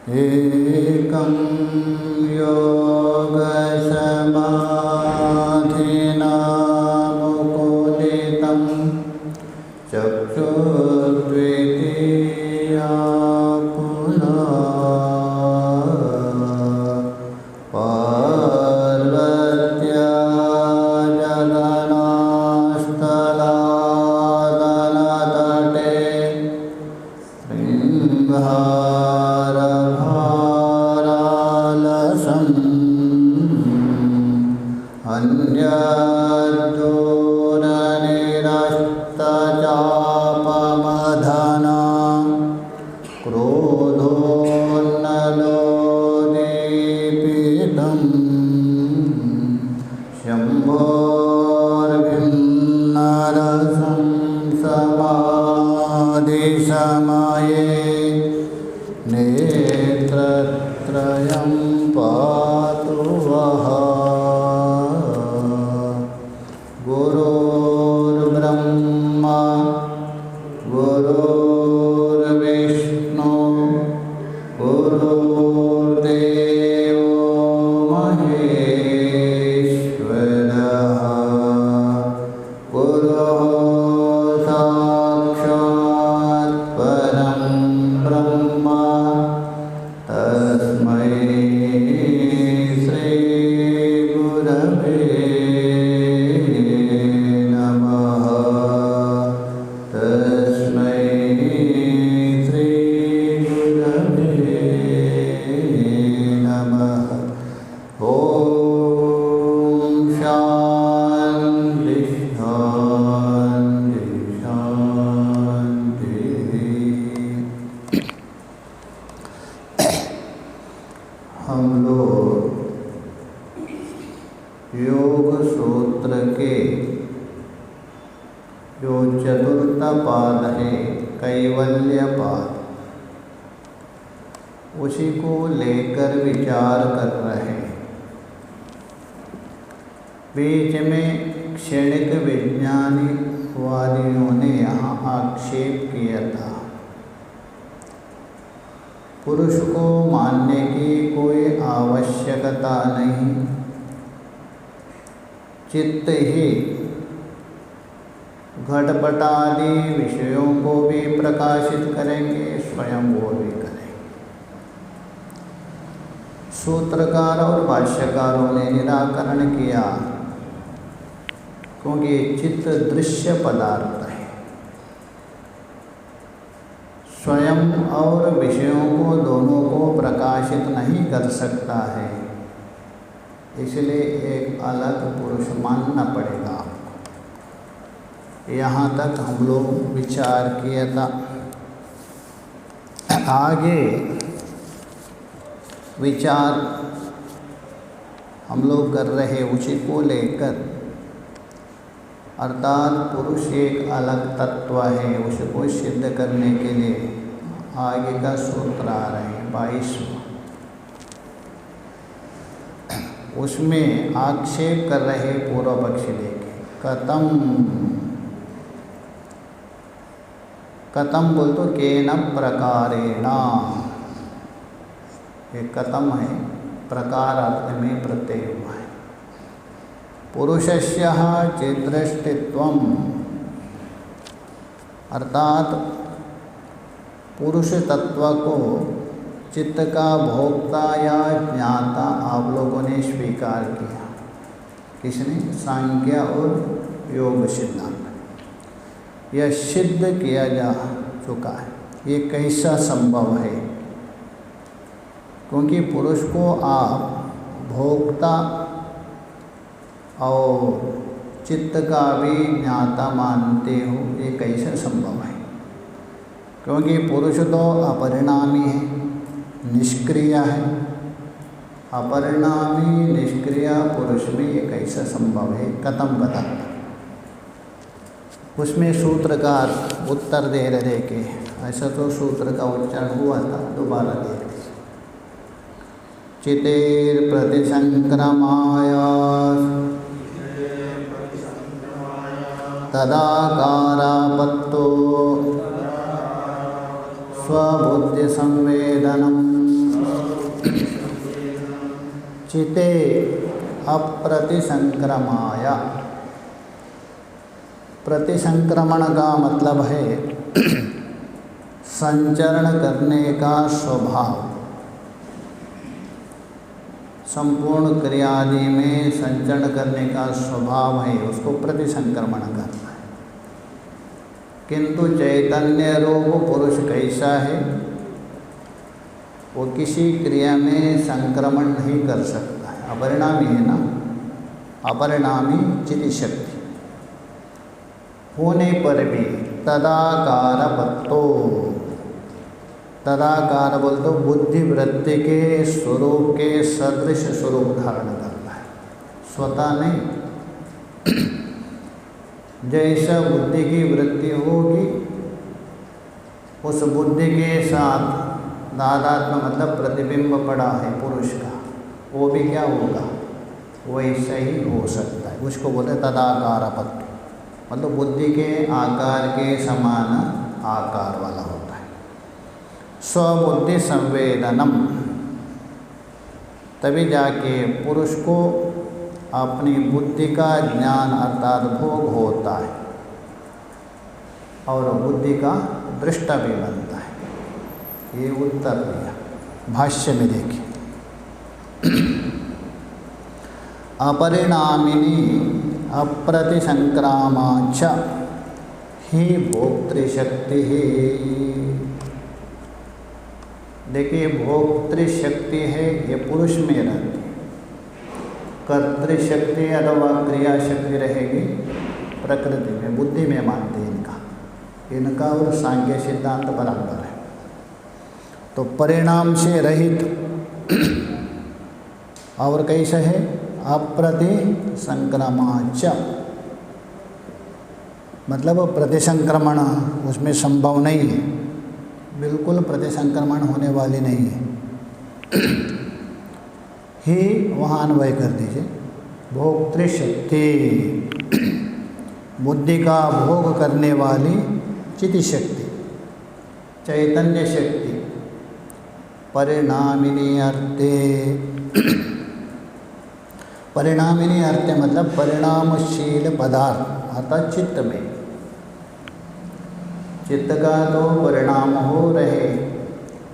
एकं योगसमाधिना मुकुलितं चक्षुर्द्वितीया पुरा पार्वत्या जगनास्थलादनतटे अन्यदूरनिरस्तचापमधना क्रोधोन्नलोदीपितं शम्भोर्भिन्नरसं समाधिसमये नेत्रत्रयं पातु वः। गुरुर्ब्रह्मा गुरुर्विष्णु गुरुर्देवो महेश्वरः गुरुः साक्षात् परं ब्रह्म तस्मै श्री गुरवे नमः। तस्मै श्री गुरवे नमः। ओम शांति शांति शांति। हम लोग योग सूत्र के जो चतुर्थ पाद है कैवल्य पाद, उसी को लेकर विचार कर रहे हैं। बीच में क्षणिक विज्ञानवादियों ने यहाँ आक्षेप किया था, पुरुष को मानने की कोई आवश्यकता नहीं, चित्त ही घटपटादि विषयों को भी प्रकाशित करेंगे, स्वयं वो भी करेंगे। सूत्रकार और भाष्यकारों ने निराकरण किया, क्योंकि चित्त दृश्य पदार्थ है, स्वयं और विषयों को दोनों को प्रकाशित नहीं कर सकता है, इसलिए एक अलग पुरुष मानना पड़ेगा आपको। यहाँ तक हम लोग विचार किया था। आगे विचार हम लोग कर रहे उसी को लेकर, अर्थात पुरुष एक अलग तत्व है, उसको सिद्ध करने के लिए आगे का सूत्र आ रहे हैं 22वां। उसमें आक्षेप कर रहे पूर्व पक्षी लेके कथम बोल तो केन प्रकारेण, ये कथम है, प्रकार अर्थ में प्रत्यय हुआ है। पुरुषस्य चिद्दृष्टित्वम्, अर्थात पुरुष तत्व को चित्त का भोक्ता या ज्ञाता आप लोगों ने स्वीकार किया। किसने? सांख्य और योग सिद्धांत। यह सिद्ध किया जा चुका है। ये कैसा संभव है? क्योंकि पुरुष को आप भोक्ता और चित्त का भी ज्ञाता मानते हो, ये कैसे संभव है? क्योंकि पुरुष तो अपरिणामी है, निष्क्रिय है। अपरिणामी निष्क्रिय पुरुष में ये कैसे संभव है? कथम बताता। उसमें सूत्रकार उत्तर दे रहे कि ऐसा तो सूत्र का उच्चारण हुआ था, दोबारा दे रहे। चितेर प्रतिसंक्रमाय तदाकारापत्तो स्वबुद्धिसंवेदनं चिते अप्रतिसंक्रमाय। प्रतिसंक्रमण का मतलब है संचरण करने का स्वभाव। संपूर्ण क्रियादि में संचरण करने का स्वभाव है, उसको प्रतिसंक्रमण करना है। किंतु चैतन्य रूप पुरुष कैसा है? वो किसी क्रिया में संक्रमण नहीं कर सकता है, अपरिणामी है ना, अपरिणामी चिति शक्ति होने पर भी तदाकारपत्तो, तदाकार बोल तो बुद्धि वृत्ति के स्वरूप के सदृश स्वरूप धारण करता है, स्वतः नहीं। जैसा बुद्धि की वृत्ति होगी उस बुद्धि के साथ दादात्म मतलब प्रतिबिंब पड़ा है पुरुष का, वो भी क्या होगा? वैसा ही हो सकता है। उसको बोले तदाकारपत्तो, मतलब बुद्धि के आकार के समान आकार वाला होता है। स्वबुद्धि संवेदनम, तभी जाके पुरुष को अपनी बुद्धि का ज्ञान अर्थात भोग होता है और बुद्धि का दृष्टा भी बनता है। ये उत्तर दिया। भाष्य में देखिए, अपरिणामिनी अप्रतिसंक्रामाच ही भोक्तृशक्ति ही। देखिए भोक्तृशक्ति है ये पुरुष में रहती है, कर्तृशक्ति अथवा क्रिया शक्ति रहेगी प्रकृति में, बुद्धि में मानते हैं इनका और सांख्य सिद्धांत बराबर है। तो परिणाम से रहित और कैसे है? अप्रतिसंक्रमाच, मतलब प्रतिसंक्रमण उसमें संभव नहीं है, बिल्कुल प्रतिसंक्रमण होने वाली नहीं है। ही वहाँ अन्वय कर दीजिए। भोक्तृशक्ति, बुद्धि का भोग करने वाली चिति शक्ति, चैतन्य शक्ति, परिणामिनी अर्थे, परिणामिनी अर्थ मतलब परिणामशील पदार्थ अर्थात चित्त में, चित्त का तो परिणाम हो रहे,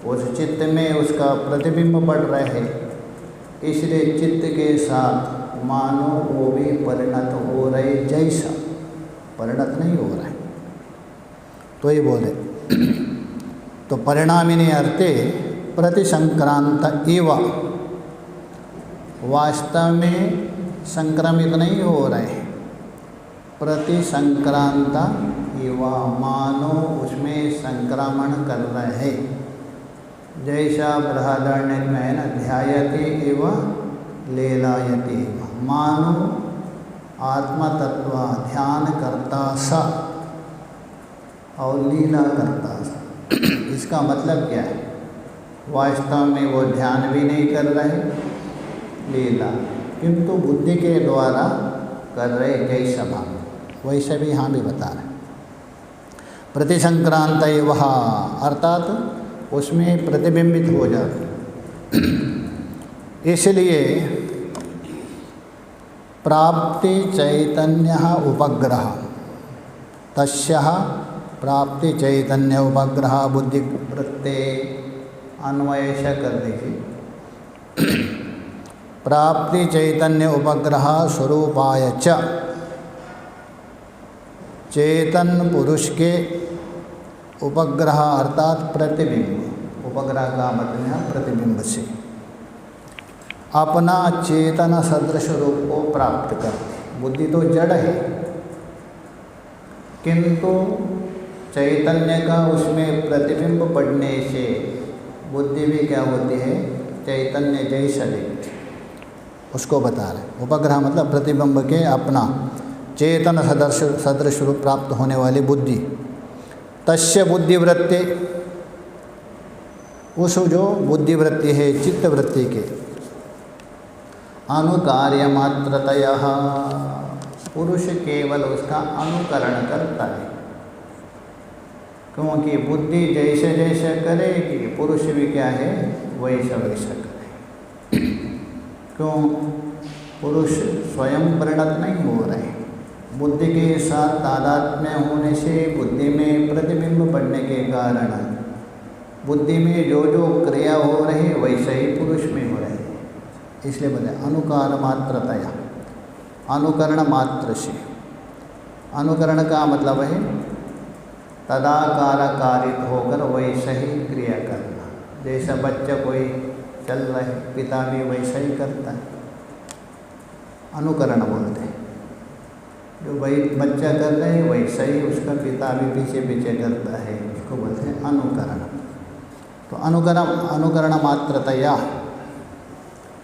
उस चित्त में उसका प्रतिबिंब पड़ रहे, इसलिए चित्त के साथ मानो वो भी परिणत हो रहे, जैसा परिणत नहीं हो रहा है। तो ये बोले तो परिणामिनी अर्थे प्रतिसंक्रांत एव, वास्तव में संक्रमित नहीं हो रहे, प्रतिसंक्रांत एव मानो उसमें संक्रमण कर रहे हैं। जैसा बृहदारण्यक में है ना, ध्यायते एव लीलायते, मानो आत्मतत्व ध्यान करता सा और लीला करता सा। इसका मतलब क्या है? वास्तव में वो ध्यान भी नहीं कर रहे, लीला किंतु बुद्धि के द्वारा कर रहे, जैसा भाव वैसे भी यहाँ भी बता रहे। प्रतिसंक्रांत वह अर्थात उसमें प्रतिबिंबित हो जाते, इसलिए प्राप्ति चैतन्य उपग्रह, तस्य प्राप्ति चैतन्य उपग्रह बुद्धि वृत्ते, अन्वय कर दीजिए। प्राप्ति चैतन्य उपग्रह स्वरूपाय च, चेतन पुरुष के उपग्रह अर्थात प्रतिबिंब, उपग्रह का मतलब है प्रतिबिंब से अपना चेतन सदृश रूप को प्राप्त करते। बुद्धि तो जड़ है किंतु चैतन्य का उसमें प्रतिबिंब पड़ने से बुद्धि भी क्या होती है? चैतन्य जैसा दिखती, उसको बता रहे। उपग्रह मतलब प्रतिबिंब के अपना चेतन सदृश रूप प्राप्त होने वाली बुद्धि। तस्य बुद्धिवृत्ति, उस जो बुद्धिवृत्ति है चित्त वृत्ति के अनुकार्य मात्रतया, पुरुष केवल उसका अनुकरण करता है, क्योंकि बुद्धि जैसे जैसे करेगी पुरुष भी क्या है वैसा वैसा करे। क्यों? पुरुष स्वयं परिणत नहीं हो रहे, बुद्धि के साथ तादात्म्य होने से बुद्धि में प्रतिबिंब पड़ने के कारण बुद्धि में जो जो क्रिया हो रही वैसे ही पुरुष में हो रहे, इसलिए बोले अनुकार मात्रतया, अनुकरण मात्र से। अनुकरण का मतलब है तदाकार कारित होकर वैसा ही क्रिया करना। जैसा बच्चा कोई चल रहा है पिता भी वैसा ही करता है, अनुकरण बोलते हैं। जो भाई बच्चा कर रहे हैं वैसा ही उसका पिता भी पीछे पीछे करता है, उसको बोलते हैं अनुकरण। तो अनुकरण मात्रतया,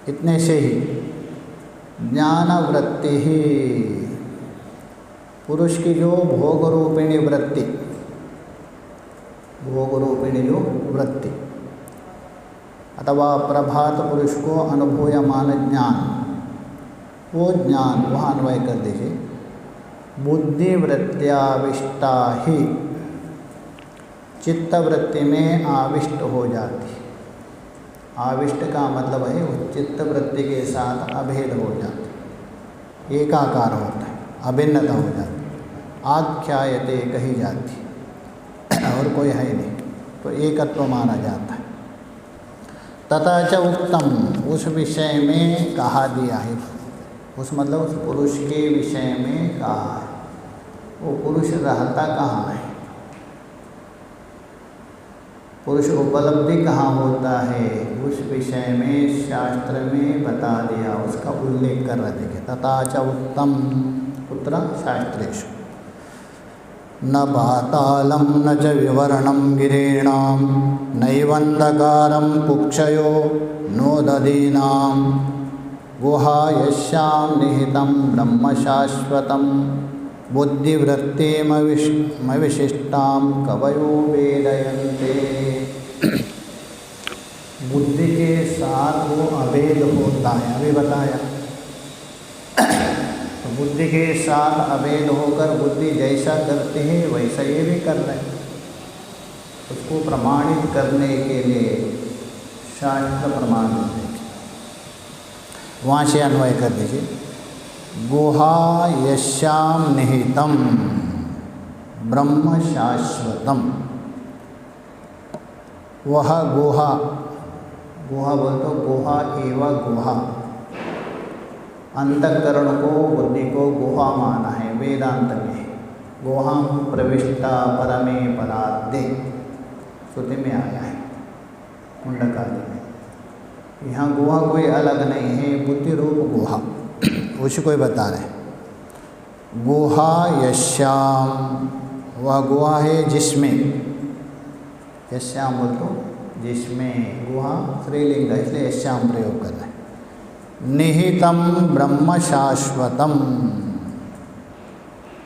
इतने से ही ज्ञान वृत्ति ही, पुरुष की जो भोग रूपिणी वृत्ति, भोग रूपिणी जो वृत्ति अथवा प्रभात पुरुष को अनुभूयमान ज्ञान, वो ज्ञान वहाँ अन्वय कर दीजिए। बुद्धि वृत्त्याविष्टा ही, चित्त वृत्ति में आविष्ट हो जाती। आविष्ट का मतलब है वो चित्त वृत्ति के साथ अभेद हो जाती, एकाकार होता है, अभिन्नता हो जाती, आख्यायते कही जाती और कोई है नहीं, तो एकत्व माना जाता है। तथा च उत्तम, उस विषय में कहा दिया है, उस मतलब उस पुरुष के विषय में कहा है। वो पुरुष रहता कहाँ है, पुरुष उपलब्धि कहाँ होता है, उस विषय में शास्त्र में बता दिया, उसका उल्लेख कर रहे थे। तथा च उत्तम कुत्र शास्त्रेषु न पातालं न च विवरणं गिरीणां नैवन्धकारं कुक्षयो नोदधीनां गुहा यस्यां निहितं ब्रह्म शाश्वतं बुद्धिवृत्तिमविशिष्टां कवयो वेदयन्ते। बुद्धि के साथ वो अभेद होता है, अभी बताया। तो बुद्धि के साथ अभेद होकर बुद्धि जैसा करती है वैसा ये भी कर रहे हैं। उसको प्रमाणित करने के लिए शास्त्र प्रमाणित है। वहाँ से अन्वय कर दीजिए। गुहा यस्याम निहितम ब्रह्म शाश्वतम, वह गुहा, गुहा बोल तो गुहा एवं गुहा, अंतःकरण को बुद्धि को गुहा माना है वेदांत में। गुहां प्रविष्टा परमे पदार्थे, श्रुति में आया है मुंडकादि में। यहाँ गुहा कोई अलग नहीं है, बुद्धि रूप गुहा, उसी को ही बता रहे। गुहा यश्याम, वह गुहा है जिसमें, यश्याम बोल तो जिसमें, गुहा स्त्रीलिंग है इसलिए यश्याम प्रयोग कर रहे हैं। निहितम ब्रह्म शाश्वतम,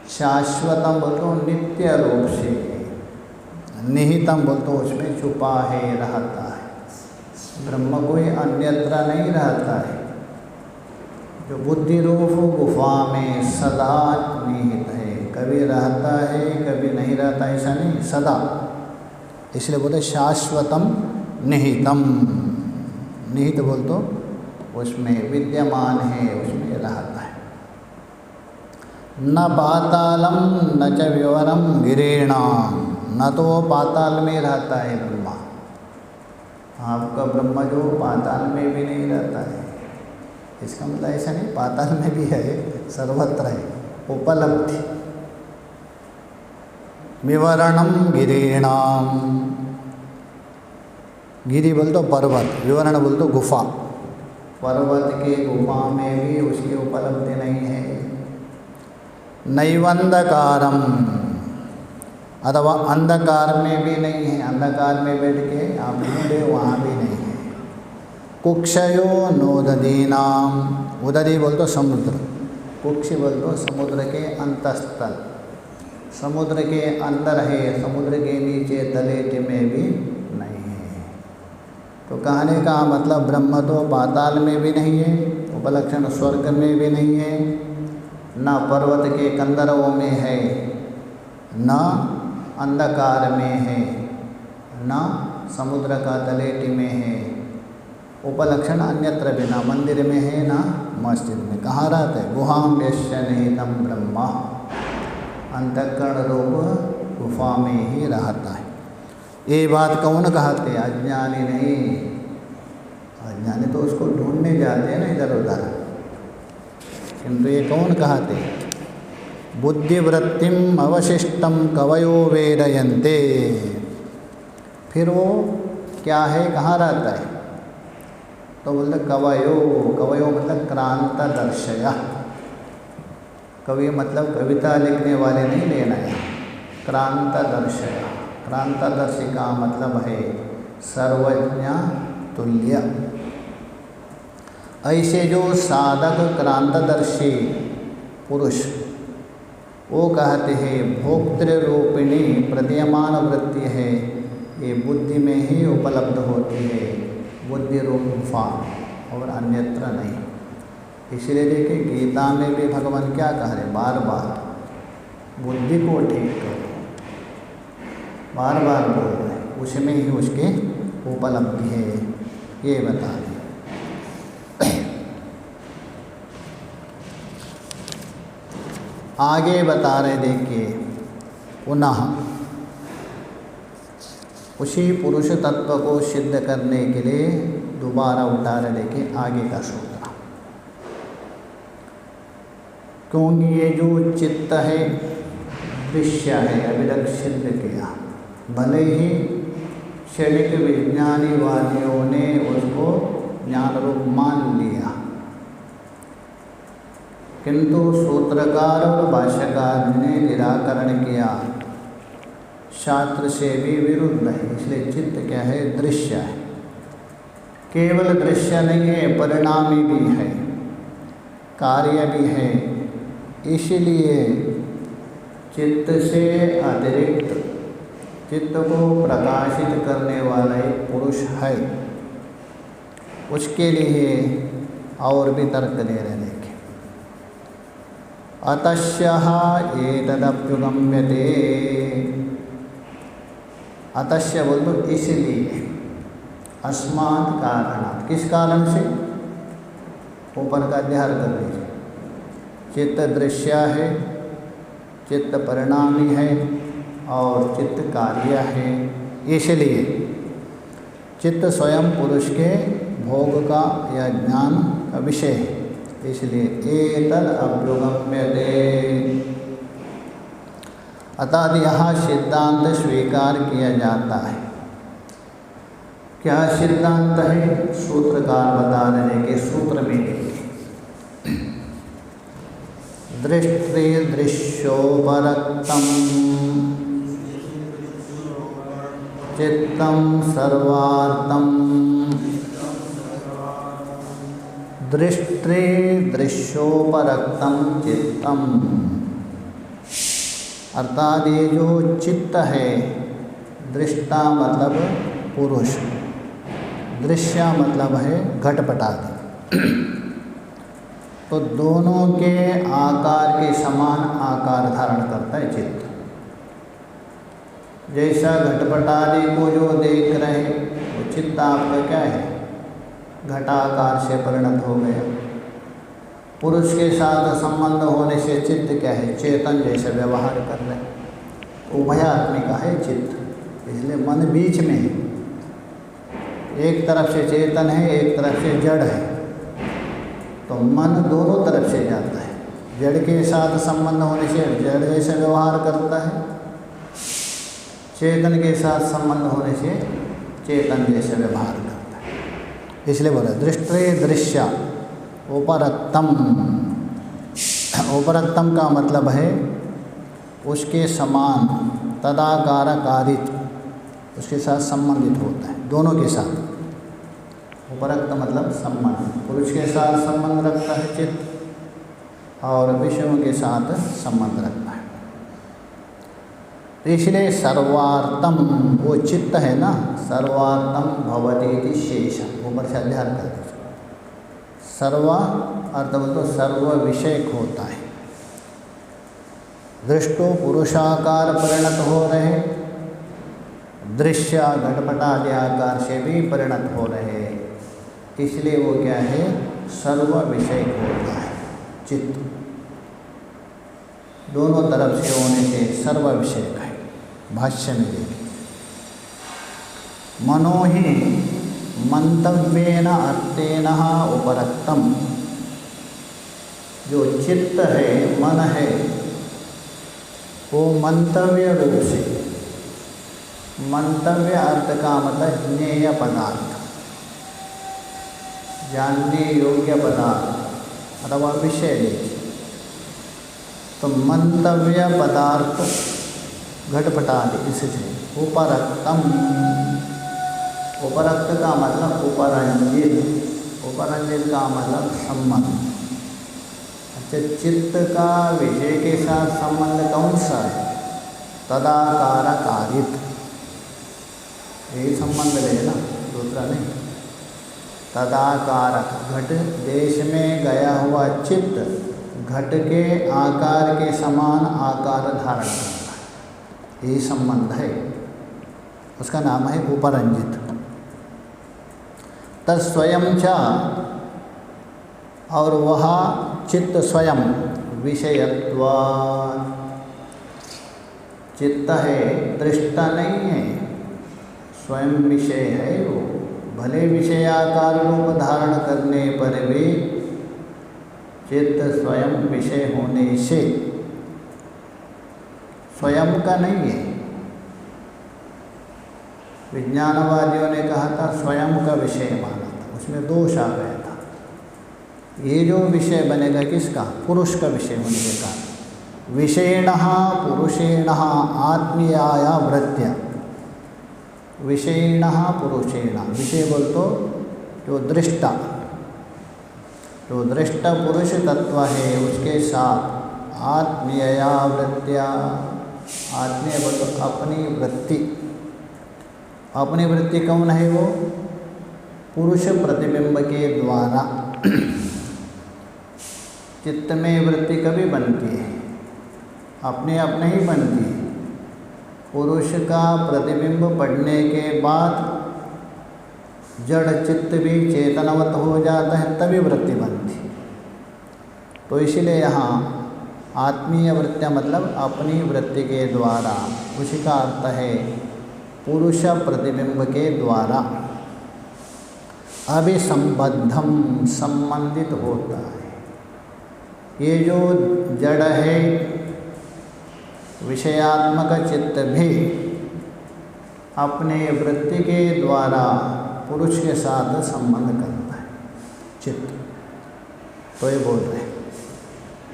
शाश्वतम बोल तो नित्य रूप से, निहितम बोल तो उसमें छुपा है, रहता है। ब्रह्म कोई अन्यत्र नहीं रहता है, जो बुद्धि रूप गुफा में सदा निहित है, कभी रहता है कभी नहीं रहता, ऐसा नहीं, सदा। इसलिए बोले शाश्वतम निहितम, निहित बोल तो उसमें विद्यमान है, उसमें रहता है। न पातालम न च विवरम गिरीणाम, न तो पाताल में रहता है ब्रह्मा, आपका ब्रह्म जो पाताल में भी नहीं रहता है। इसका मतलब ऐसा नहीं पाताल में भी है, सर्वत्र है, उपलब्धि। विवरणम गिरीणाम, गिरी बोल तो पर्वत, विवरण बोल तो गुफा, पर्वत के गुफा में भी उसकी उपलब्धि नहीं है। नैवंधकारम, अथवा अंधकार में भी नहीं है, अंधकार में बैठ के आप ढूंढे वहाँ भी नहीं है। कुक्षयो नोदधीनाम, उदधी बोल तो समुद्र, कुक्ष बोल तो समुद्र के अंतस्थल, समुद्र के अंदर है, समुद्र के नीचे तलेट में भी नहीं है। तो कहने का मतलब ब्रह्म तो पाताल में भी नहीं है, उपलक्षण स्वर्ग में भी नहीं है, न पर्वत के कंदरों में है, न अंधकार में है, न समुद्र का तलेटी में है। उपलक्षण अन्यत्र भी, ना मंदिर में है ना मस्जिद में। कहाँ रहता है? गुहाम यस्य निहितम ब्रह्मा, अंतःकरण रूप गुफा में ही रहता है। ये बात कौन कहते? अज्ञानी नहीं। अज्ञानी तो उसको ढूंढने जाते हैं ना इधर उधर, किंतु ये कौन कहते? बुद्धिवृत्तिम अवशिष्टम कवयो वेदयन्ते। फिर वो क्या है, कहाँ रहता है? तो बोलते कवयो, कवयो मतलब क्रांतदर्शया। कवि मतलब कविता लिखने वाले नहीं लेना है, क्रांतदर्शया। क्रांतदर्शी का मतलब है सर्वज्ञ तुल्य। ऐसे जो साधक क्रांतदर्शी पुरुष, वो कहते हैं भोक्तृ रूपिणी प्रतीयमान वृत्ति है, ये बुद्धि में ही उपलब्ध होती है, बुद्धि रूप गुफा और अन्यत्र नहीं। इसलिए देखिए गीता में भी भगवान क्या कह रहे? बार बार बुद्धि को ठीक करो, बार बार बोल रहे, उसमें ही उसकी उपलब्धि है, ये बता दें। आगे बता रहे, देखिए पुनः उसी पुरुष तत्व को सिद्ध करने के लिए दोबारा उठा रहे, देखिए आगे का सूत्र। क्योंकि ये जो चित्त है दृश्य है, अभी तक सिद्ध किया, भले ही क्षणिक विज्ञानी वादियों ने उसको ज्ञान रूप मान लिया, किंतु सूत्रकार और भाष्यकार ने निराकरण किया, शास्त्र से भी विरुद्ध है। इसलिए चित्त क्या है? दृश्य है। केवल दृश्य नहीं है, परिणामी भी है, कार्य भी है। इसलिए चित्त से अतिरिक्त चित्त को प्रकाशित करने वाला एक पुरुष है, उसके लिए और भी तर्क दे रहे हैं। अतस्यः एतदप्युगम्यते। अतस्य बोल दो इसलिए, अस्मात् कारणात्, किस कारण से? ऊपर का अध्ययन कर लीजिए। चित्त दृश्य है, चित्त परिणामी है और चित्त कार्य है। इसलिए चित्त स्वयं पुरुष के भोग का या ज्ञान का विषय है। इसलिए एतद अभ्युगम्यते। अतः यहाँ सिद्धांत स्वीकार किया जाता है। क्या सिद्धांत है? सूत्रकार बता रहे कि सूत्र में दृष्टोपरक्तम चित्तम सर्वार्थम दृश्योपरक्तम चित्तम। अर्थात ये जो चित्त है, दृष्टा मतलब पुरुष, दृश्य मतलब है घटपटादि, तो दोनों के आकार के समान आकार धारण करता है चित्त। जैसा घटपटादि को जो देख रहे हैं, वो चित्त आपका क्या है? घटाकार से परिणत हो गया। पुरुष के साथ संबंध होने से चित्त क्या है? चेतन जैसे व्यवहार कर रहे, उभयात्मिका है चित्त। इसलिए मन बीच में है, एक तरफ से चेतन है, एक तरफ से जड़ है, तो मन दोनों तरफ से जाता है। जड़ के साथ संबंध होने से जड़ जैसे व्यवहार करता है, चेतन के साथ संबंध होने से चेतन जैसे व्यवहार करता है। इसलिए बोला दृष्टे दृश्य उपरक्तम। उपरक्तम का मतलब है उसके समान, तदाकार कारित, उसके साथ संबंधित होता है, दोनों के साथ। उपरक्त मतलब संबंध, पुरुष के साथ संबंध रखता है चित्त और विषयों के साथ संबंध रखता है। तो इसलिए सर्वार्थम, वो चित्त है ना, सर्वार्थम भवति इति शेषम। ऊपर से अध्ययन कर दीजिए। सर्व अर्थ तो सर्व विषयक होता है, दृष्टो पुरुषाकार परिणत हो रहे, दृश्य घटपटादि आकार से भी परिणत हो रहे, इसलिए वो क्या है, सर्व विषय होता है चित्त। दोनों तरफ से होने से सर्व विषय है। भाष्य में देखिए, मनो ही मंतव्येन अर्थेन उपरक्तम, जो चित्त है, मन है, वो मंतव्य रूप से, मंतव्य अर्थ का मतलब ज्ञेय पदार्थ, जानने योग्य पदार्थ अथवा विषय देखिए। तो मंतव्य पदार्थ घटपटादि इससे उपरक्तम, उपरक्त का मतलब उपरंजित, उपरंजित का मतलब संबंध। अच्छा, चित्त का विषय के साथ संबंध कौन सा है? तदाकार कारित, यही संबंध लेना, दूसरा नहीं। तदाकार, घट देश में गया हुआ चित्त घट के आकार के समान आकार धारण करता है, यही संबंध है, उसका नाम है उपरंजित। तत्स्वयं च, और वह चित्त स्वयं विषयत्वात्, चित्त है, दृष्टा नहीं है, स्वयं विषय है वो। भले विषयाकार रूप धारण करने पर भी चित्त स्वयं विषय होने से स्वयं का नहीं है। विज्ञानवादियों ने कहा था स्वयं का विषय माना था, उसमें दोष आ गया था। ये जो विषय बनेगा किसका? पुरुष का विषय होने के कारण। विषयणः पुरुषेणः आत्मीयाया वृत्त्या, विषयणः पुरुषेण, विषय बोल तो जो दृष्टा, जो दृष्टा पुरुष तत्व है उसके साथ आत्मीया वृत्त्या, आत्मीय बोल तो अपनी वृत्ति, अपनी वृत्ति कौन है? वो पुरुष प्रतिबिंब के द्वारा। चित्त में वृत्ति कभी बनती है? अपने अपने ही बनती है। पुरुष का प्रतिबिंब पड़ने के बाद जड़ चित्त भी चेतनवत हो जाता है, तभी वृत्ति बनती। तो इसीलिए यहाँ आत्मीय वृत्तियाँ मतलब अपनी वृत्ति के द्वारा, उसी का अर्थ है पुरुष प्रतिबिंब के द्वारा अभिसंबद्धम, संबंधित होता है। ये जो जड़ है विषयात्मक चित्त भी अपने वृत्ति के द्वारा पुरुष के साथ संबंध करता है चित्त। तो ये बोल रहे हैं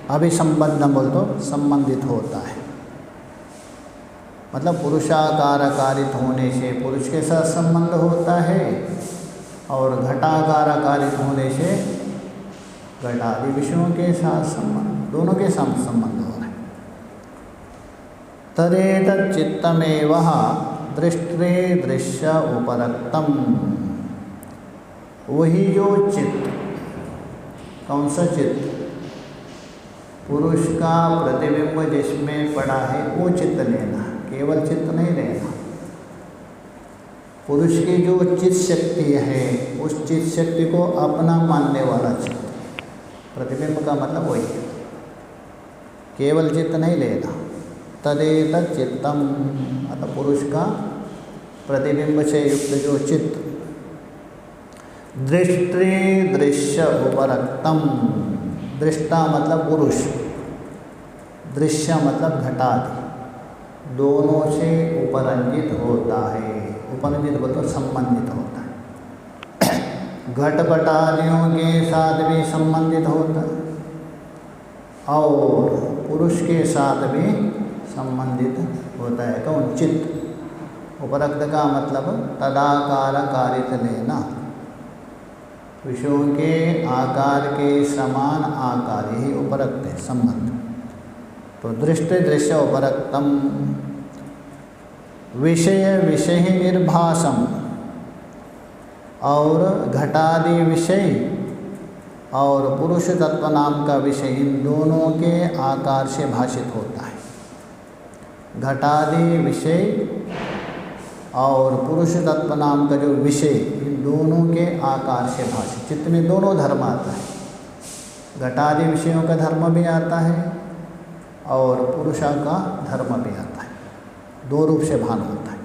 अभिसंबद्ध, बोल तो संबंधित होता है, मतलब पुरुषाकार कारित होने से पुरुष के साथ संबंध होता है, और घटाकार कारित होने से घटादि विषयों के साथ संबंध, दोनों के साथ संबंध हो रहा है। तदेतत् चित्तमेव दृष्टे दृश्य उपरक्तम, वही जो चित्त, कौन सा चित्त? पुरुष का प्रतिबिंब जिसमें पड़ा है वो चित्त लेना, केवल चित्त नहीं लेना। पुरुष की जो चित्त शक्ति है उस चित्त शक्ति को अपना मानने वाला चित्त, प्रतिबिंब का मतलब वही है, केवल चित्त नहीं लेना। तदेतत् चित्तम, मतलब पुरुष का प्रतिबिंब से युक्त जो चित्त, दृष्टि दृश्य उपरक्तम, दृष्टा मतलब पुरुष, दृश्य मतलब घटादि, दोनों से उपरंजित होता है। उपरंजित बोलते तो संबंधित होता है, घटपटादियों के साथ भी संबंधित होता है और पुरुष के साथ भी संबंधित होता है। कौन? चित्त। उपरक्त का मतलब तदाकार कारित लेना, विषयों के आकार के समान आकार, यही उपरक्त है संबंध। तो दृष्टि दृश्य उपरक्तम, विषय विषय निर्भासम, और घटादि विषय और पुरुष तत्व नाम का विषय, इन दोनों के आकार से भाषित होता है। घटादि विषय और पुरुष तत्व नाम का जो विषय, इन दोनों के आकार से भाषित। चित्त में दोनों धर्म आता है, घटादि विषयों का धर्म भी आता है और पुरुषा का धर्म भी आता है, दो रूप से भान होता है।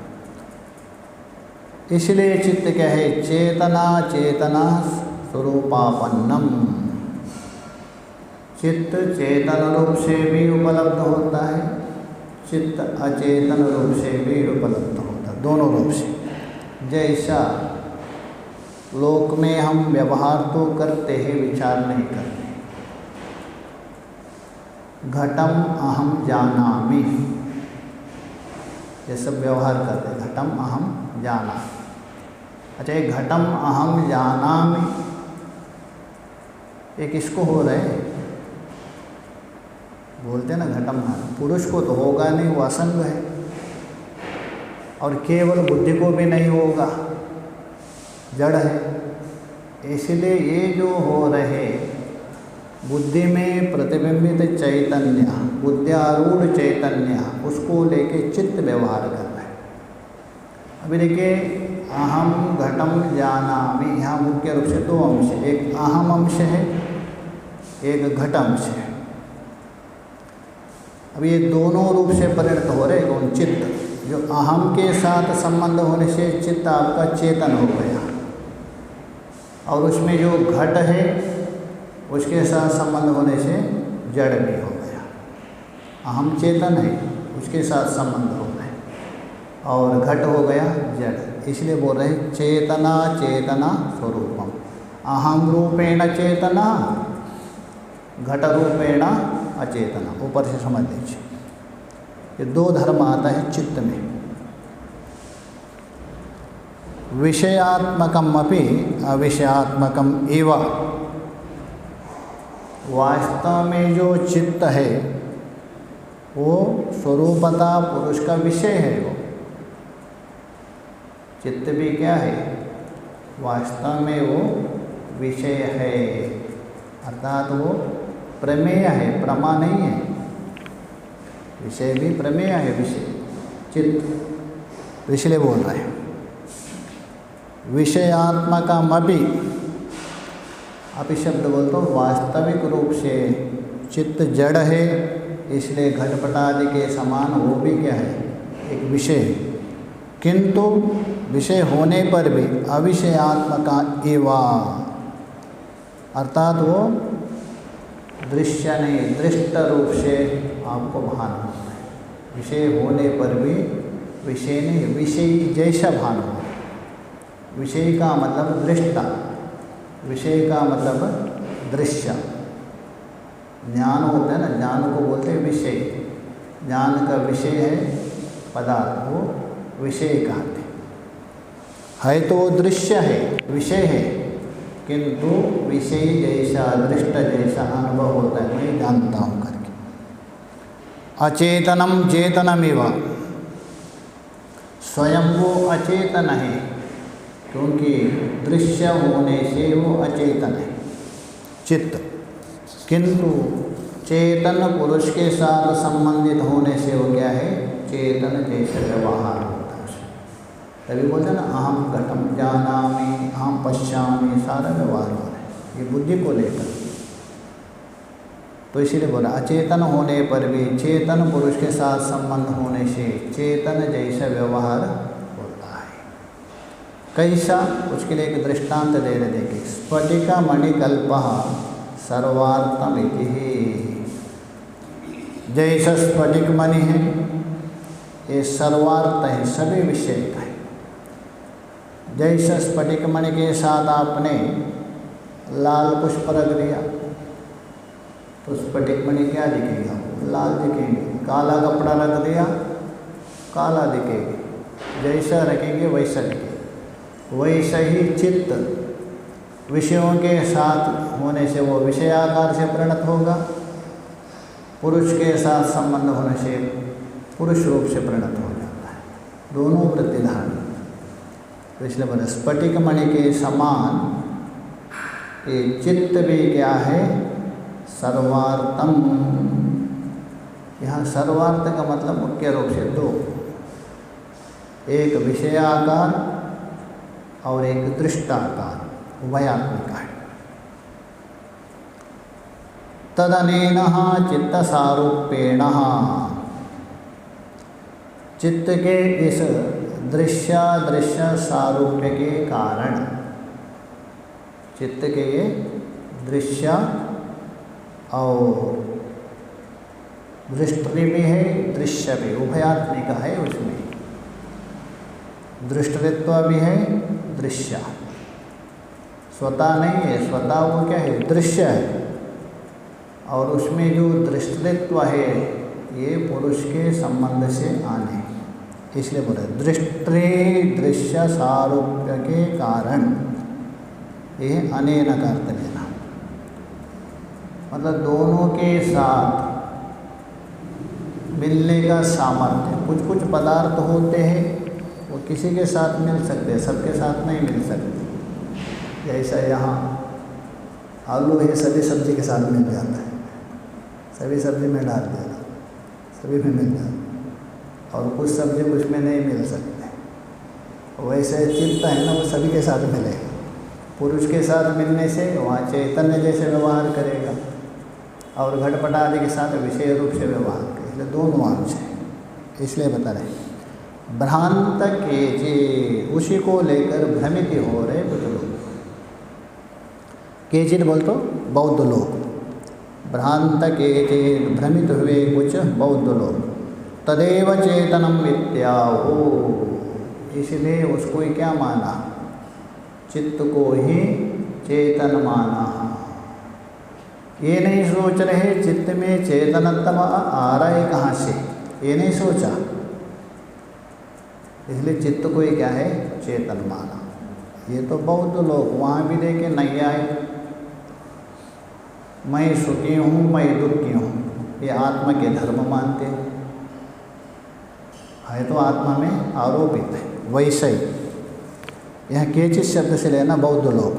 इसलिए चित्त क्या है? चेतना चेतना स्वरूपापन्नम। चित्त चेतन रूप से भी उपलब्ध होता है, चित्त अचेतन रूप से भी उपलब्ध होता है, दोनों रूप से। जैसा लोक में हम व्यवहार तो करते हैं, विचार नहीं करते। घटम अहम जानामि, ये सब व्यवहार करते हैं, घटम अहम जाना। अच्छा, ये घटम अहम जानामि ये किसको हो रहे हैं? बोलते हैं ना घटम अहम, पुरुष को तो होगा नहीं, वो असंग है। और केवल बुद्धि को भी नहीं होगा, जड़ है। इसलिए ये जो हो रहे बुद्धि में प्रतिबिंबित चैतन्य, बुद्ध्यारूढ़ चैतन्य, उसको लेके चित्त व्यवहार कर रहा है। अभी देखिए, अहम घटम जानामि, यहाँ मुख्य रूप से दो अंश, एक अहम अंश है, एक घट अंश है। अब ये दोनों रूप से परिणत हो रहे कौन? चित्त। जो अहम के साथ संबंध होने से चित्त आपका चेतन हो गया, और उसमें जो घट है उसके साथ संबंध होने से जड़ भी हो गया। अहम चेतन है, उसके साथ संबंध हो गए, और घट हो गया जड़। इसलिए बोल रहे चेतना चेतना स्वरूपम। अहम रूपेण चेतना, घट रूपेण अचेतना। ऊपर से समझ लीजिए, ये दो धर्म आता है चित्त में। विषयात्मकम अपि अविषयात्मकम एव। वास्तव में जो चित्त है वो स्वरूपता पुरुष का विषय है। वो चित्त भी क्या है? वास्तव में वो विषय है, अर्थात वो प्रमेय है, प्रमा नहीं है। विषय भी प्रमेय है, विषय चित्त। इसलिए बोल रहे हैं विषयात्मकमपि। अपि शब्द बोल तो वास्तविक रूप से चित्त जड़ है, इसलिए घटपटादि के समान वो भी क्या है? एक विषय। किंतु विषय होने पर भी अविषयात्मका एवा, अर्थात वो दृश्य नहीं, दृष्ट रूप से आपको भान होता है। विषय होने पर भी विषय नहीं, विषय जैसा भान हो। विषय का मतलब दृष्टा, विषय का मतलब दृश्य। ज्ञान होता है ना, ज्ञान को बोलते हैं विषय। ज्ञान का विषय है पदार्थ, वो विषय कहते है। तो दृश्य है, विषय है, किंतु विषय जैसा, दृष्ट जैसा अनुभव होता है, मैं जानता हूँ करके। अचेतनम चेतनमिव, स्वयं वो अचेतन है, क्योंकि दृश्य होने से वो अचेतन है चित्त। किंतु चेतन पुरुष के साथ संबंधित होने से वो क्या है? चेतन जैसे व्यवहार होता है। तभी बोलते हैं ना, अहम घटम जानामि, अहम पश्यामि, सारा व्यवहार हो रहा है ये बुद्धि को लेकर। तो इसीलिए बोला अचेतन होने पर भी चेतन पुरुष के साथ संबंध होने से चेतन जैसा व्यवहार होता है। कैसा? उसके लिए एक दृष्टांत दे रहे, देखिए। स्फटिका मणिकल्पः सर्वार्थमिति। जैसा स्फटिक मणि है, ये सर्वार्थ है, सभी विषय का है। जैसा स्फटिक मणि के साथ आपने लाल पुष्प रख दिया तो स्फटिक मणि क्या दिखेगा? लाल दिखेंगे। काला कपड़ा रख दिया, काला दिखेगा। जैसा रखेंगे वैसा दिखेगा। वैसा ही चित्त विषयों के साथ होने से वो विषयाकार से परिणत होगा, पुरुष के साथ संबंध होने से पुरुष रूप से परिणत हो जाता है। दोनों प्रतिधारण। तो इसलिए बोले स्फटिक मणि के समान ये चित्त भी क्या है? सर्वार्थम। यहाँ सर्वार्थ का मतलब मुख्य रूप से दो, एक विषयाकार और एक दृष्टाकार, उभयात्मिक है। तदनेन चित्त सारूप्येण, चित्त के इस दृश्य सारूप्य के कारण, चित्त के ये दृश्य और दृष्टि भी है, दृश्य भी, उभयात्मिक है, उसमें दृष्टृत्व भी है, दृश्य स्वतः नहीं है, स्वतः वो क्या है, दृश्य है, और उसमें जो दृष्टृत्व है ये पुरुष के संबंध से आने, इसलिए बोले दृष्टि दृश्य सारूप्य के कारण, ये अनेन का अर्थ लेना, मतलब दोनों के साथ मिलने का सामर्थ्य। कुछ कुछ पदार्थ होते हैं वो किसी के साथ मिल सकते हैं, सबके साथ नहीं मिल सकते। जैसा यहाँ आलू है, सभी सब्जी के साथ मिल जाता है, सभी सब्जी में डाल देना, सभी में मिल जाता, और कुछ सब्जी कुछ में नहीं मिल सकते। वैसे चित्त है ना, वो सभी के साथ मिलेगा। पुरुष के साथ मिलने से वहाँ चैतन्य जैसे व्यवहार करेगा, और घटपट आदि के साथ विषय रूप से व्यवहार करेगा, इसलिए दोनों अंश है। इसलिए बता रहे भ्रांत के जे, उसी को लेकर भ्रमित हो रहे कुछ लोग। केचित बोल तो बौद्ध लोग, भ्रांत के जे भ्रमित हुए कुछ बौद्ध लोग। तदेव चेतनम विद्याहो, इसलिए उसको ही क्या माना, चित्त को ही चेतन माना। ये नहीं सोच रहे चित्त में चेतनत्व आ रहा है कहाँ से, ये नहीं सोचा, इसलिए चित्त को ही क्या है, चेतन माना। ये तो बौद्ध लोग वहाँ भी देखे नहीं आए, मैं सुखी हूँ मैं दुखी हूँ, ये आत्मा के धर्म मानते है तो आत्मा में आरोपित है। वैसे ही यह केचित शब्द से लेना बौद्ध लोग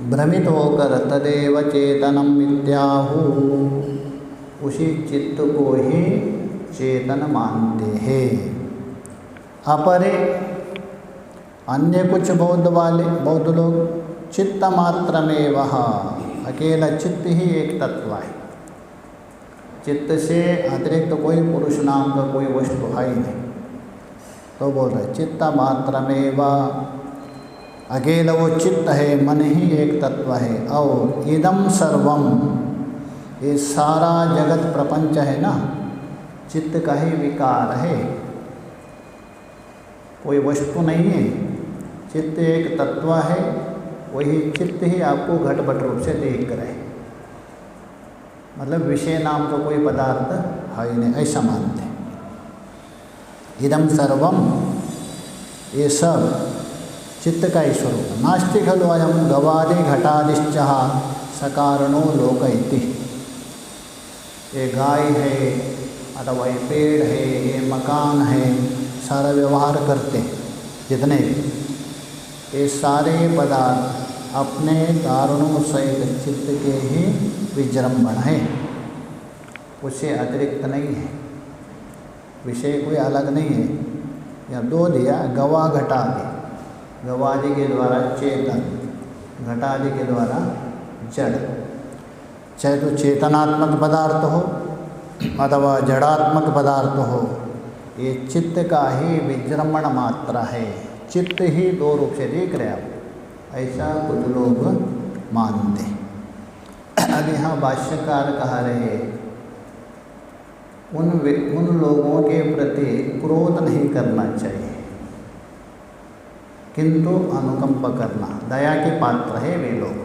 भ्रमित होकर तदेव चेतनम विद्याहु, उसी चित्त को ही चेतन मानते हैं। अपरे अन्य कुछ बौद्ध लोग चित्त मात्र में वह अकेला चित्त ही एक तत्व है, चित्त से अतिरिक्त कोई पुरुष नाम का कोई वस्तु है ही नहीं। तो बोल रहे चित्त मात्र में वह अकेला वो चित्त है, मन ही एक तत्व है। और इदम सर्वम, ये सारा जगत प्रपंच है ना, चित्त का ही विकार है, कोई वस्तु नहीं है, चित्त एक तत्व है, वही चित्त ही आपको घटपट रूप से देख रहे, मतलब विषय नाम का कोई पदार्थ है ही नहीं, ऐसा मानते। इदम सर्वम, ये सब चित्त का ही स्वरूप। नास्ति खलु अयम गवादि घटादिश्च सकारणो लोक इति। ये गाय है अथवा ये पेड़ है, ये मकान है, सारा व्यवहार करते जितने भी, ये सारे पदार्थ अपने कारणों सहित चित्त के ही विजृंभण है, उससे अतिरिक्त नहीं है, विषय कोई अलग नहीं है। या दो दिया, गवा घटादि, गवादि के द्वारा चेतन, घटादि के द्वारा जड़, चाहे तो चेतनात्मक पदार्थ हो अथवा जड़ात्मक पदार्थ हो, ये चित्त का ही विजृंभण मात्रा है, चित्त ही दो रूप से देख रहे आप, ऐसा कुछ लोग मानते। अब यहाँ भाष्यकार कह रहे उन लोगों के प्रति क्रोध नहीं करना चाहिए, किंतु अनुकंप करना, दया के पात्र है वे लोग।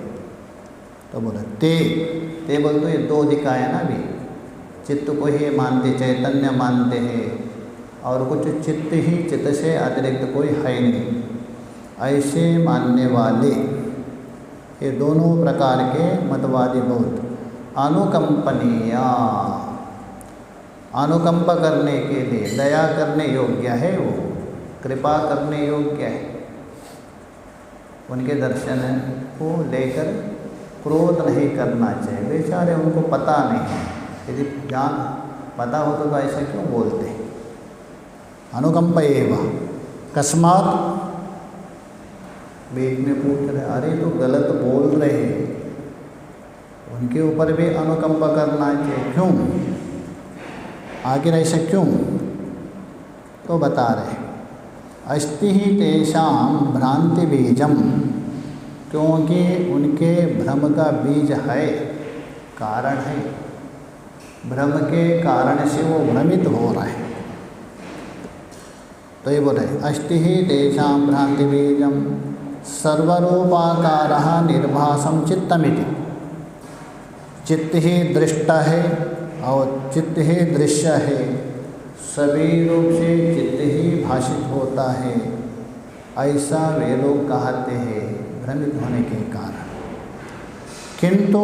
तो बोले ते बोल तो ये दो दिखाया ना भी, चित्त को ही मानते, चैतन्य मानते हैं, और कुछ चित्त ही चित्त से अतिरिक्त कोई है नहीं, ऐसे मानने वाले ये दोनों प्रकार के मतवादी बहुत अनुकंपनीय, अनुकंप करने के लिए, दया करने योग्य है, वो कृपा करने योग्य है। उनके दर्शन को लेकर क्रोध नहीं करना चाहिए, बेचारे उनको पता नहीं है, यदि पता हो तो ऐसा क्यों बोलते हैं? अनुकंप एवं कस्मात, बीच में पूछ रहे, अरे तो गलत बोल रहे हैं, उनके ऊपर भी अनुकंप करना चाहिए, क्यों? आखिर ऐसा क्यों? तो बता रहे, अस्ति ही तेषां भ्रांति बीजम, क्योंकि उनके भ्रम का बीज है, कारण है, भ्रम के कारण से वो भ्रमित हो रहा है। तो ये बोल रहे, अस्ति ही तेषां भ्रांति बीजम सर्वरूपाकारः निर्भासं चित्तमिति। चित्त ही दृष्ट है और चित्त ही दृश्य है, सभी रूप से चित्त ही भाषित होता है, ऐसा वे लोग कहते हैं भ्रमित होने के कारण। किंतु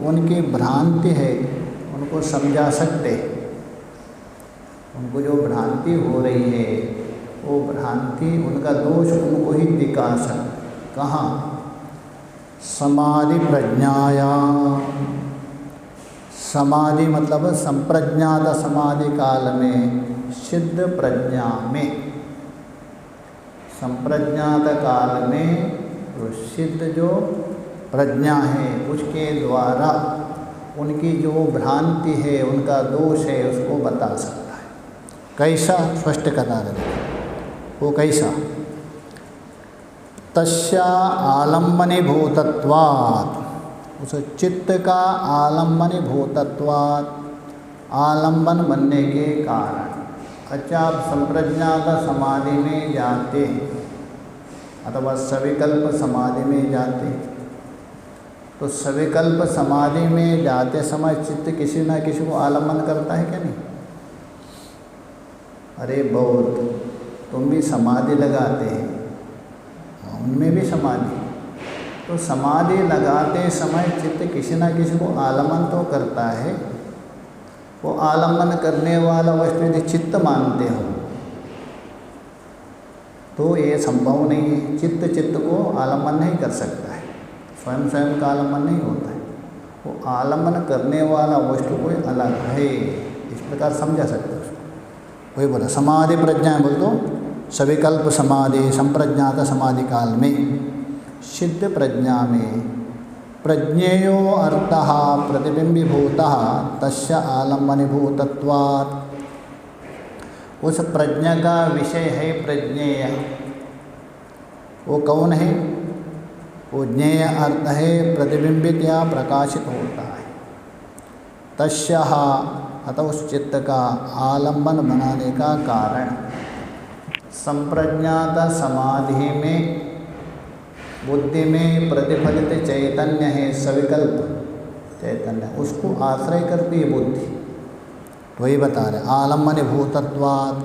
उनकी भ्रांति है, उनको समझा सकते, उनको जो भ्रांति हो रही है वो भ्रांति, उनका दोष उनको ही दिखा सकते। कहाँ? समाधि प्रज्ञाया, समाधि मतलब संप्रज्ञात समाधि काल में, सिद्ध प्रज्ञा में, संप्रज्ञात काल में तो सिद्ध जो प्रज्ञा है उसके द्वारा उनकी जो भ्रांति है, उनका दोष है, उसको बता सकता है। कैसा? स्पष्ट कथा रहे वो कैसा? तस्या आलम्बनी भूतत्वात्, उस चित्त का आलम्बनी भूतत्वात्, आलम्बन बनने के कारण। अच्छा, आप संप्रज्ञात समाधि में जाते अथवा सविकल्प समाधि में जाते, तो सविकल्प समाधि में जाते समय चित्त किसी न किसी को आलम्बन करता है क्या नहीं? अरे बहुत, तुम भी समाधि लगाते हैं, उनमें भी समाधि, तो समाधि लगाते समय चित्त किसी न किसी को आलम्बन तो करता है। वो आलम्बन करने वाला वस्तु यदि चित्त मानते हो तो ये संभव नहीं है। चित्त को आलम्बन नहीं कर सकता है, स्वयं का आलम्बन नहीं होता है। वो आलम्बन करने वाला वस्तु कोई अलग है, इस प्रकार समझा सकते हो उसको। वही बोला समाधि प्रज्ञा बोल दो, सविकल्प समाधि संप्रज्ञात समाधि काल में, सिद्ध प्रज्ञा में प्रज्ञेयो अर्थः प्रतिबिंबीभूतः तस्य आलम्बनीभूतत्वात्, उस प्रज्ञा का विषय है प्रज्ञेय। वो कौन है? वो ज्ञेय अर्थ है, प्रतिबिंबित या प्रकाशित होता है। तस्य अतः उस चित्त का आलम्बन बनाने का कारण संप्रज्ञात समाधि में बुद्धि में प्रतिफलित चैतन्य है, सविकल्प चैतन्य, उसको आश्रय करती है बुद्धि। तो वही बता रहे आलम्बन भूतत्वात्।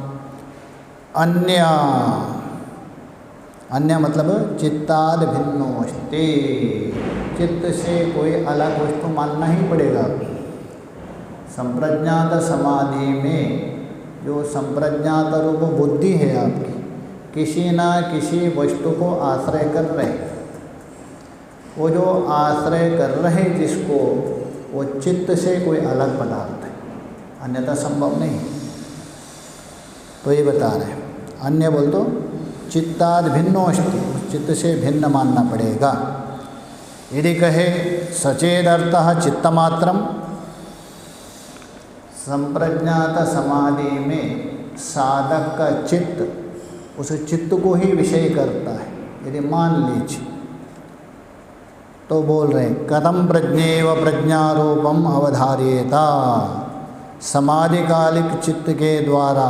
अन्य मतलब चित्ताद भिन्नोस्ते, चित्त से कोई अलग वस्तु मानना ही पड़ेगा। संप्रज्ञात समाधि में जो संप्रज्ञात रूप बुद्धि है आपकी, किसी ना किसी वस्तु को आश्रय कर रहे, वो जो आश्रय कर रहे जिसको, वो चित्त से कोई अलग पदार्थ है, अन्यथा संभव नहीं। तो ये बता रहे हैं, अन्य बोल तो चित्ताद भिन्नो अस्ति, उस चित्त से भिन्न मानना पड़ेगा। यदि कहे सचेदर्थः चित्तमात्रम, संप्रज्ञात समाधि में साधक का चित्त उस चित्त को ही विषय करता है, यदि मान लीजिए, तो बोल रहे हैं कथम प्रज्ञेव प्रज्ञारूपम अवधार्येता, समाधिकालिक चित्त के द्वारा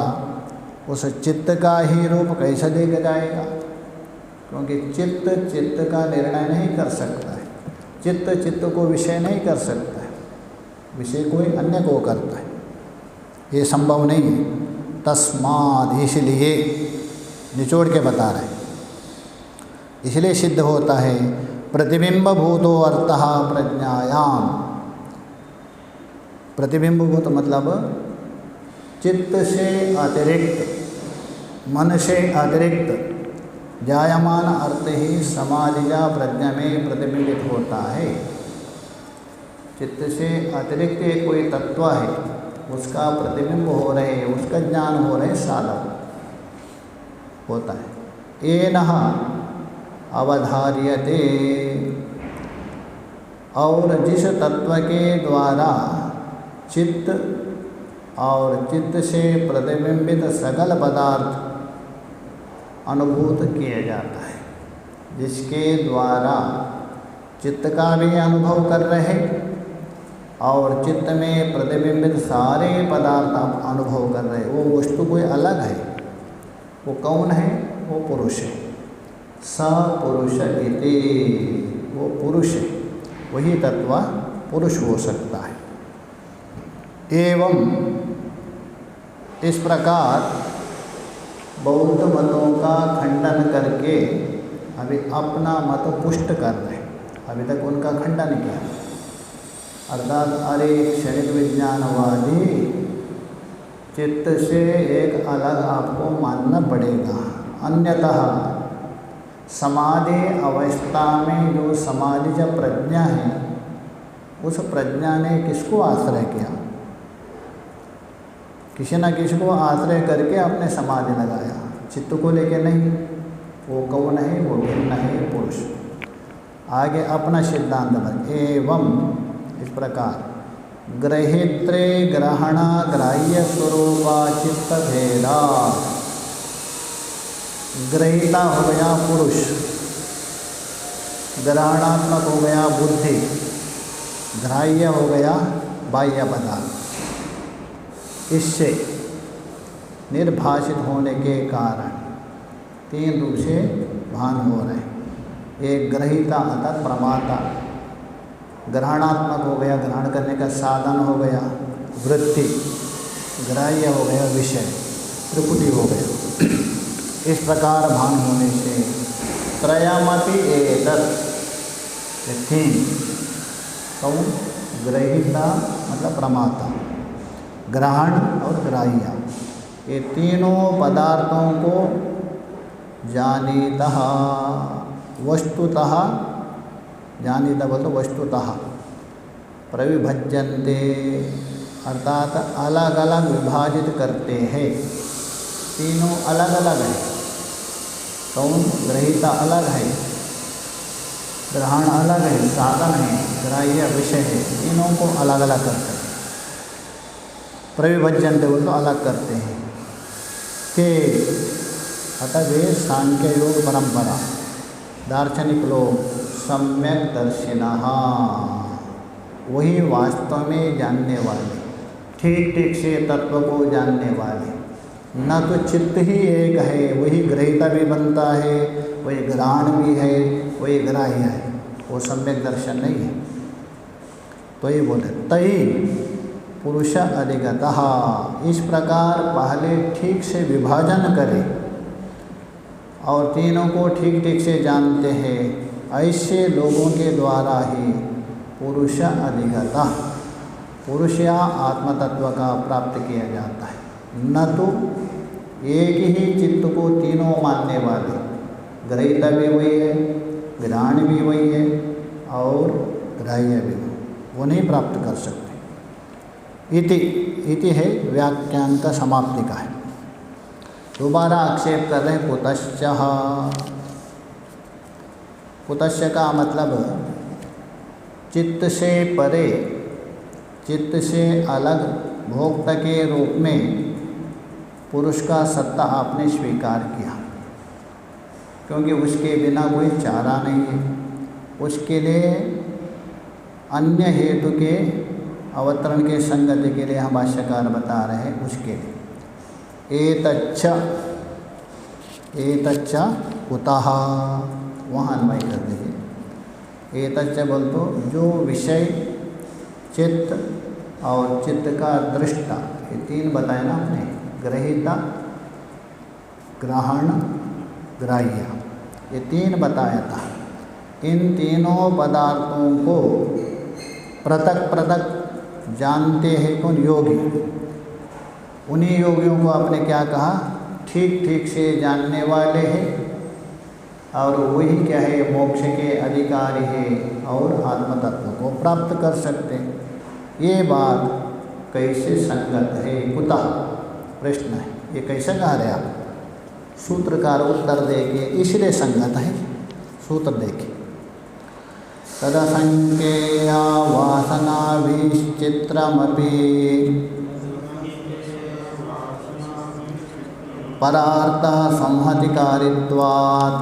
उस चित्त का ही रूप कैसे देखा जाएगा? क्योंकि चित्त का निर्णय नहीं कर सकता है, चित्त को विषय नहीं कर सकता है, विषय कोई अन्य को करता है, ये संभव नहीं है। तस्माद्, इसलिए निचोड़ के बता रहे हैं, इसलिए सिद्ध होता है प्रतिबिंब भूतो अर्थः प्रज्ञायाम। प्रतिबिंब भूत मतलब चित्त से अतिरिक्त, मन से अतिरिक्त जायमान अर्थ ही समाधिजा प्रज्ञा में प्रतिबिंबित होता है। चित्त से अतिरिक्त कोई तत्व है, उसका प्रतिबिंब हो रहे, उसका ज्ञान हो रहे साधक होता है। एनः अवधार्यते, और जिस तत्व के द्वारा चित्त और चित्त से प्रतिबिंबित सकल पदार्थ अनुभूत किया जाता है, जिसके द्वारा चित्त का भी अनुभव कर रहे और चित्त में प्रतिबिंबित सारे पदार्थ आप अनुभव कर रहे, वो वस्तु कोई अलग है। वो कौन है? वो पुरुष है। स पुरुष इति, वो पुरुष है, वही तत्व पुरुष हो सकता है। एवं इस प्रकार बौद्ध मतों का खंडन करके अभी अपना मत पुष्ट कर रहे हैं। अभी तक उनका खंडन किया, अर्थात अरे क्षणिक विज्ञानवादी, चित्त से एक अलग आपको मानना पड़ेगा, अन्यतः समाधि अवस्था में जो समाधि जब प्रज्ञा है, उस प्रज्ञा ने किसको आश्रय किया? किसी न किसी को आश्रय करके आपने समाधि लगाया, चित्त को लेके नहीं। वो कौन है? वो भिन्न है, पुरुष। आगे अपना सिद्धांत बन, एवं इस प्रकार ग्रहित्रे ग्रहण ग्राह्य स्वरूपा चित्त भेदा, ग्रहिता हो गया पुरुष, ग्रहणात्मक हो गया बुद्धि, ग्राह्य हो गया बाह्य पदार्थ। इससे निर्भाषित होने के कारण तीन रूप से भान हो रहे हैं। एक ग्रहिता अर्थात प्रमाता, ग्रहणात्मक हो गया, ग्रहण करने का साधन हो गया वृत्ति, ग्राह्य हो गया विषय, त्रिपुटी हो गया। इस प्रकार भान होने से त्रयमपि एतत्, तीन कौन? ग्रहिता मतलब प्रमाता, ग्रहण और ग्राह्य, ये तीनों पदार्थों को जानीतः वस्तुतः, जानीता बोलते वस्तुतः, प्रविभज्यन्ते अर्थात अलग अलग विभाजित करते हैं। तीनों अलग अलग है। कौन? ग्रहिता अलग है, ग्रहण अलग है, साधन है, ग्राह्य विषय है, तीनों को अलग अलग करते हैं। प्रविभज्यन्ते बोल तो अलग करते हैं। के अतः वे सांख्य योग परंपरा दार्शनिक लोग सम्यक दर्शिनः, वही वास्तव में जानने वाले, ठीक ठीक से तत्व को जानने वाले। न तो चित्त ही एक है, वही ग्रहिता भी बनता है, वही ग्रहण भी है, वही ग्राह्य है, वो सम्यक दर्शन नहीं है। तो ये बोले तई पुरुष अधिगतः, इस प्रकार पहले ठीक से विभाजन करें और तीनों को ठीक ठीक से जानते हैं, ऐसे लोगों के द्वारा ही पुरुष अधिगतः, पुरुष या आत्मतत्व का प्राप्त किया जाता है। न तो एक ही चित्त को तीनों मानने वाले, ग्रहिता भी वही है, ग्रहण भी वही है और ग्राह्य भी, वो नहीं प्राप्त कर सकते। इति है व्याख्यान का समाप्ति का है। दोबारा आक्षेप कर रहे हैं कुतश्च। कुतश्च का मतलब चित्त से परे, चित्त से अलग भोक्ता के रूप में पुरुष का सत्ता आपने स्वीकार किया, क्योंकि उसके बिना कोई चारा नहीं है। उसके लिए अन्य हेतु के अवतरण के संगति के लिए हम भाष्यकार बता रहे हैं, उसके लिए एतच्च कुतः, वहाँ अन्वय कर दीजिए। एतच्च बोल तो जो विषय, चित्त और चित्त का दृष्टा, ये तीन बताए ना आपने, ग्रहिता, ग्रहण, ग्राह्य, ये तीन बताया था। इन तीनों पदार्थों को पृथक पृथक जानते हैं कौन? योगी। उन्हीं योगियों को आपने क्या कहा? ठीक ठीक से जानने वाले हैं, और वही क्या है? मोक्ष के अधिकारी है और आत्मतत्व को प्राप्त कर सकते हैं। ये बात कैसे संगत है, कुतः प्रश्न है, ये कैसे कह रहे आप? सूत्रकार उत्तर देके इसलिए संगत है, सूत्र देखे। तदसंख्येया वासनाभिश्चित्रमपि परार्थः संहतिकारित्वात्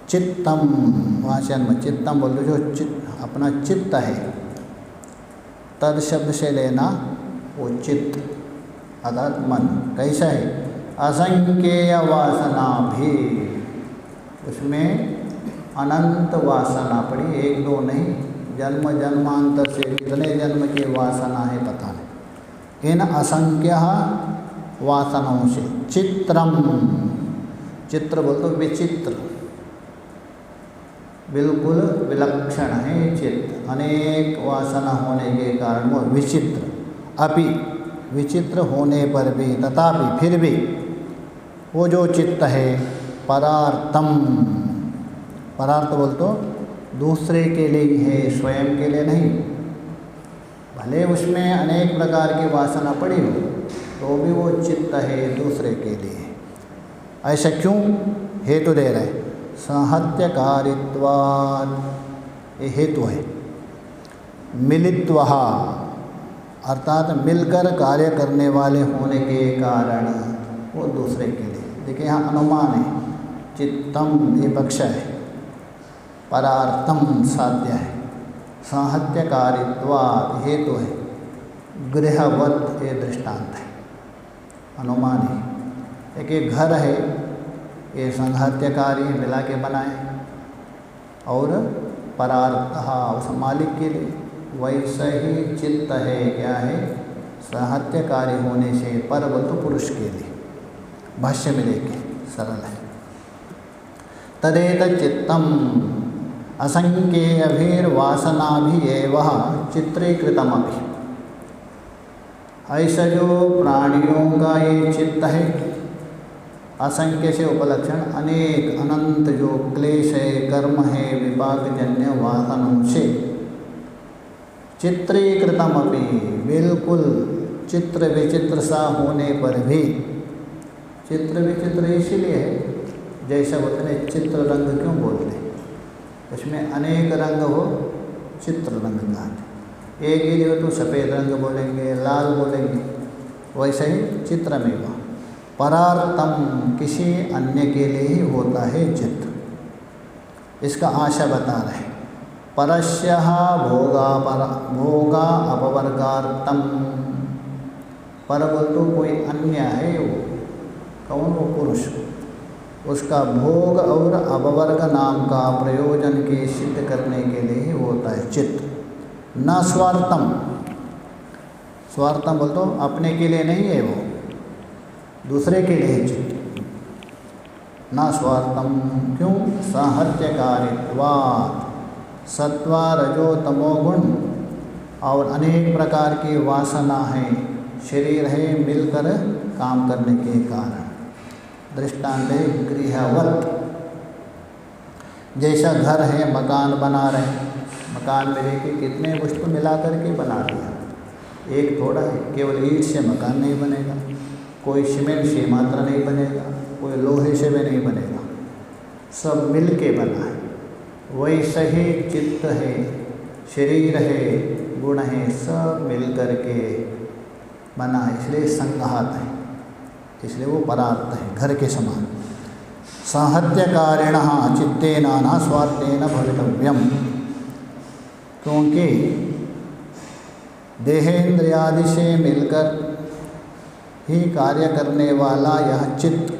चित्तम, वाचन में चित्तम बोल दो, जो अपना चित्त है, तद शब्द से लेना वो चित्त अर्थात मन कैसा है? असंख्येय वासना भी, उसमें अनंत वासना पड़ी, एक दो नहीं, जन्म जन्मांतर से कितने जन्म की वासना है पता नहीं। इन असंख्य वासनाओं से चित्रम, चित्र बोल तो विचित्र, बिल्कुल विलक्षण है चित्त, अनेक वासना होने के कारण वो विचित्र, अपि विचित्र होने पर भी, तथापि फिर भी वो जो चित्त है परार्थम, परार्थ बोल तो दूसरे के लिए है, स्वयं के लिए नहीं। भले उसमें अनेक प्रकार की वासना पड़ी हो तो भी वो चित्त है दूसरे के लिए। ऐसा क्यों? हेतु दे रहे, संहत्यकारित्वात्, ये हेतु है। मिलित्वः अर्थात मिलकर कार्य करने वाले होने के कारण वो दूसरे के लिए। देखिए यहाँ अनुमान है, चित्तम ये पक्ष है, परार्थम साध्य है, संहत्यकारित्वात् हेतु है, गृहवत ये दृष्टांत है, अनुमान है। एक घर है, ये संहत्यकारी मिला के बनाए, और परार्थः उस मालिक के लिए, वैसा ही चित्त है, क्या है? साहत्यकारी होने से, पर बोल तो पुरुष के लिए, भाष्य में लेके सरल है। तदेतत् चित्तम असंख्येयभिर्वासनाभिः चित्रीकृतमपि, ऐसा जो प्राणियों का ये चित्त है, असंख्य से उपलक्षण अनेक अनंत जो क्लेश है, कर्म है, विपाकजन्य वासनों से चित्रीकृतमपि, बिल्कुल चित्र विचित्र सा होने पर भी, चित्र विचित्र इसलिए है, जैसा बोलते हैं चित्र रंग क्यों बोलते हैं? उसमें अनेक रंग हो, चित्र रंग कहते। एक ही जो तो सफ़ेद रंग बोलेंगे, लाल बोलेंगे, वैसे ही चित्र में वह परार्थम किसी अन्य के लिए ही होता है चित्त। इसका आशा बता रहे, परस्यः भोगा अपवर्गार्थम, पर बोल तो कोई अन्य है, वो कौन? वो पुरुष, उसका भोग और अपवर्ग नाम का प्रयोजन के सिद्ध करने के लिए ही होता है चित्त। न स्वार्थम, स्वार्थम बोल तो अपने के लिए नहीं है, वो दूसरे के लिए चित्त। न स्वार्थम क्यों? साहत्यकारित्वात्, सत्व रजो तमो गुण और अनेक प्रकार की वासना है, शरीर है, मिलकर काम करने के कारण। दृष्टांत है गृहवत, जैसा घर है, मकान बना रहे, मकान में देखिए कितने वस्तु मिला करके बना दिया, एक थोड़ा है, केवल ईंट से मकान नहीं बनेगा, कोई सीमेंट से मात्र नहीं बनेगा, कोई लोहे से भी नहीं बनेगा, सब मिल के बना है। वैसे ही चित्त है, शरीर है, गुण है, सब मिल कर के बना है, इसलिए संघात है, इसलिए वो परार्थ है, घर के समान। साहत्यकारिणः चित्तेन न स्वार्थेन भवितव्यम, क्योंकि देहेंद्रियादि से मिलकर ही कार्य करने वाला यह चित्त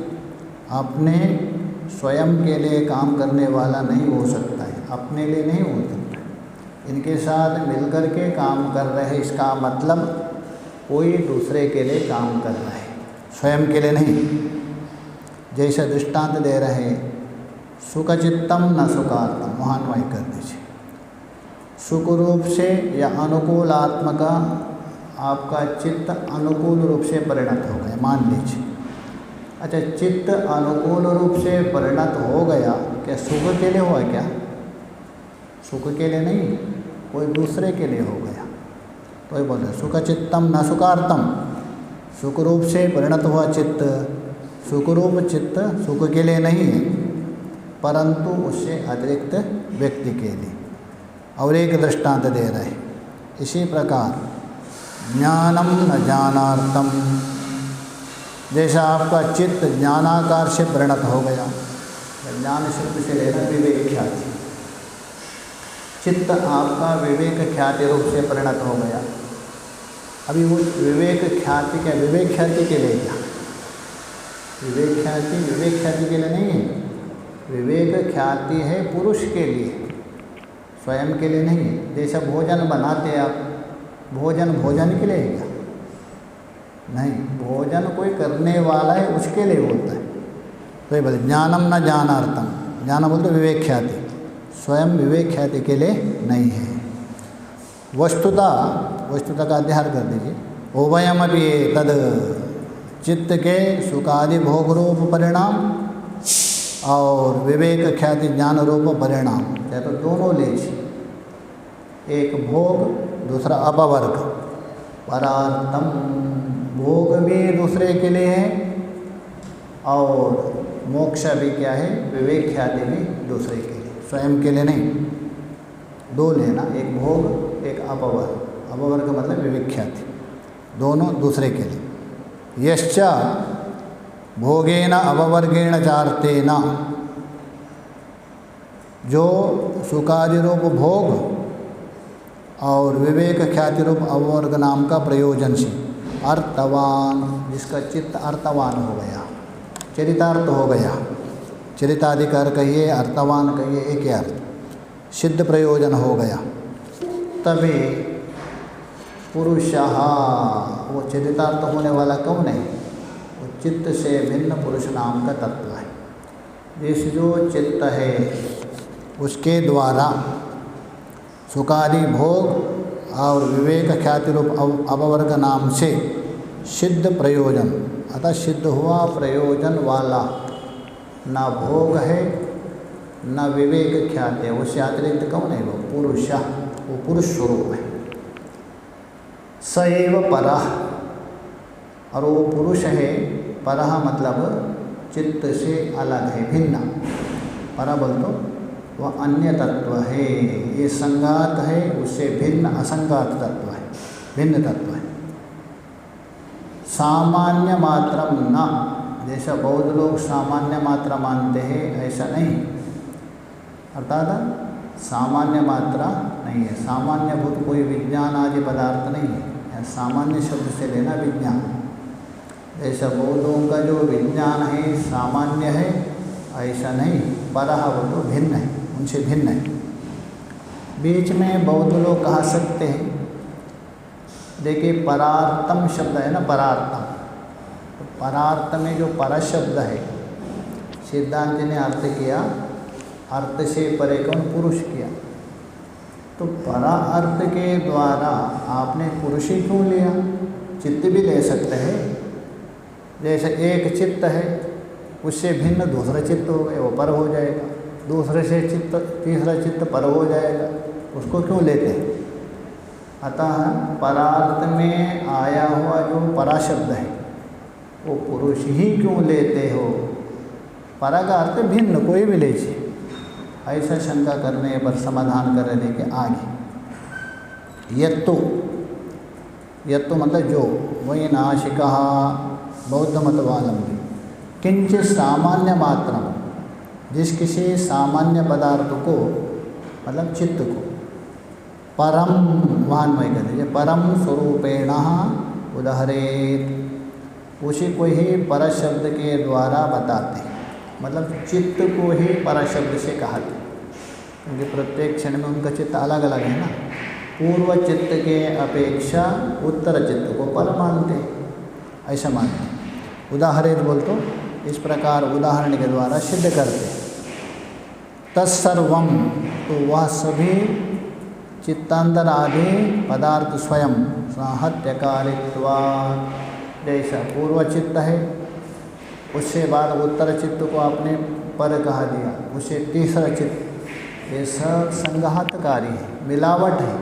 अपने स्वयं के लिए काम करने वाला नहीं हो सकता है, अपने लिए नहीं हो सकता। इनके साथ मिलकर के काम कर रहे, इसका मतलब कोई दूसरे के लिए काम कर रहा है, स्वयं के लिए नहीं। जैसे दृष्टांत दे रहे, सुखचित्तम न सुखात्म, महान्वय कर दीजिए। सुख रूप से या अनुकूल आत्मा का आपका चित्त अनुकूल रूप से परिणत हो गया, मान लीजिए। अच्छा, चित्त अनुकूल रूप से परिणत हो गया, क्या सुख के लिए हुआ? क्या सुख के लिए नहीं, कोई दूसरे के लिए हो गया। तो ये बोल रहे सुख चित्तम न सुखार्थम, सुख रूप से परिणत हुआ चित्त, सुख रूप चित्त सुख के लिए नहीं है परंतु उससे अतिरिक्त व्यक्ति के लिए। और एक दृष्टांत दे रहे, इसी प्रकार ज्ञानम न ज्ञानार्थम, जैसा आपका चित्त ज्ञानाकार से परिणत हो गया, ज्ञान शब्द से लेना विवेक ख्याति, चित्त आपका विवेक ख्याति रूप से परिणत हो गया। अभी वो विवेक ख्याति क्या, विवेक ख्याति के लिए क्या, विवेक ख्याति के लिए नहीं है, विवेक ख्याति है पुरुष के लिए, स्वयं के लिए नहीं है। जैसा भोजन बनाते आप, भोजन के लिए है क्या, नहीं, भोजन कोई करने वाला है उसके लिए होता है। तो ये बोले ज्ञानम न ज्ञानार्थम, ज्ञान बोलते विवेक ख्याति, स्वयं विवेक ख्याति के लिए नहीं है। वस्तुता का अध्ययन कर दीजिए। उभयमपि तद, चित्त के सुखादि भोग रूप परिणाम और विवेक ख्याति ज्ञान रूप परिणाम, या तो दोनों लीजिए, एक भोग दूसरा अपवर्ग। परार्थम, भोग भी दूसरे के लिए है और मोक्ष भी क्या है, विवेक ख्याति भी दूसरे के लिए, स्वयं के लिए नहीं। दो लेना, एक भोग एक अपवर्ग, अपवर्ग मतलब विवेक ख्याति, दोनों दूसरे के लिए। यश्चा भोगेन अववर्गेण चार्तेन, जो सुखादि रूप भोग और विवेक ख्याति रूप अववर्ग नाम का प्रयोजन से अर्थवान, जिसका चित्त अर्थवान हो गया, चरितार्थ हो गया, चरिताधिकार कहिए अर्थवान कहिए एक ही अर्थ, सिद्ध प्रयोजन हो गया, तभी पुरुषः, वो चरितार्थ होने वाला कौन है, वो चित्त से भिन्न पुरुष नाम का तत्व है। जिस जो चित्त है उसके द्वारा सुखादि भोग और विवेक ख्याति रूप अपवर्ग नाम से सिद्ध प्रयोजन, अतः सिद्ध हुआ प्रयोजन वाला, न भोग है न विवेक ख्याति है, उससे अतिरिक्त कौन है, वो पुरुष, वो पुरुष स्वरूप है। स एव परः, और वो पुरुष है, परः मतलब चित्त से अलग है, भिन्न, पर बोल तो वह अन्य तत्व है, ये संगात है, उससे भिन्न असंगात तत्व है, भिन्न तत्व है। सामान्य मात्रम न, जैसा बौद्ध लोग सामान्य मात्रा मानते हैं ऐसा नहीं, अर्थात सामान्य मात्रा नहीं है, सामान्यभूत कोई विज्ञान आदि पदार्थ नहीं है, सामान्य शब्द से लेना विज्ञान। जैसा बौद्धों का जो विज्ञान है सामान्य है ऐसा नहीं, परः वो तो भिन्न है, उनसे भिन्न है। बीच में बौद्ध लोग कहा सकते हैं, देखिए परार्थम शब्द है ना, परार्थम, तो परार्थ में जो पर शब्द है, सिद्धांत ने अर्थ किया, अर्थ से परे कौन, पुरुष किया, तो परा अर्थ के द्वारा आपने पुरुष ही क्यों लिया, चित्त भी ले सकते हैं। जैसे एक चित्त है, उससे भिन्न दूसरा चित्त हो गया, वो पर हो जाएगा, दूसरे से चित्त तीसरा चित्त पर हो जाएगा, उसको क्यों लेते हैं। अतः परार्थ में आया हुआ जो परा शब्द है वो पुरुष ही क्यों लेते हो, परा का अर्थ भिन्न कोई भी लीजिए, ऐसा शंका करने पर समाधान करने के आगे यत्तु, यत्तु मतलब जो, वही नाशिका बौद्ध मतवालंबी, किंचित सामान्य मात्रम, जिस किसी सामान्य पदार्थ को मतलब चित्त को परम, वहां में कर दीजिए, परम स्वरूपेण उदाहरेत, उसी को ही पर शब्द के द्वारा बताते, मतलब चित्त को ही पर शब्द से कहते, क्योंकि प्रत्येक क्षण में उनका चित्त अलग अलग है ना। पूर्व चित्त के अपेक्षा उत्तर चित्त को पर मानते, ऐसा मानते। उदाहरित बोल तो इस प्रकार उदाहरण के द्वारा सिद्ध करते। तत्सर्वम, तो वह सभी चित्तांतर आदि पदार्थ स्वयं साहत्यकारित्वा, जैसा पूर्व चित्त है उससे बाद उत्तर चित्त को आपने पर कहा दिया, उससे तीसरा चित्त, ये सब संघातकारी है, मिलावट है,